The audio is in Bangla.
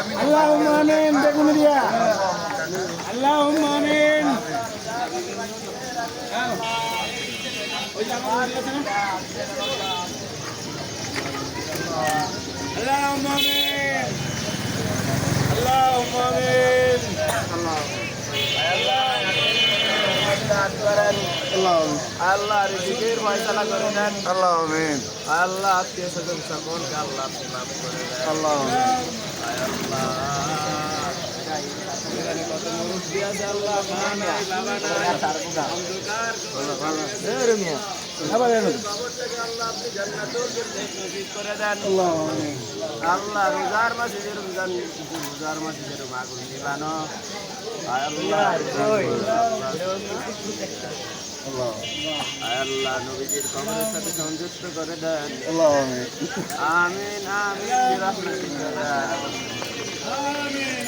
আল্লাহুম্মা আমিন বেগুন দিয়া আল্লাহুম্মা আমিন ওই যে আমার আছে না আল্লাহুম্মা আমিন আল্লাহুম্মা আমিন আল্লাহ রিজিকের ফয়সালা করে দেন আল্লাহ আমিন আল্লাহ আত্মীয় স্বজন সকলকে আল্লাহ মাফ করে দেন আল্লাহ আল্লাহ কত মুরব্বী আছে আল্লাহ মা নাই বাবা নাই অন্ধকার আল্লাহ আপনি জান্নাতুল ফিরদৌস নসিব করে দেন আল্লাহ রোজার মাসে যে রোজার মাসে যে আগুন নিবানো আল্লাহ নবীজির কবরের সাথে সংযুক্ত করে দেন আমিন আমিন বিরহমাতিকা আমিন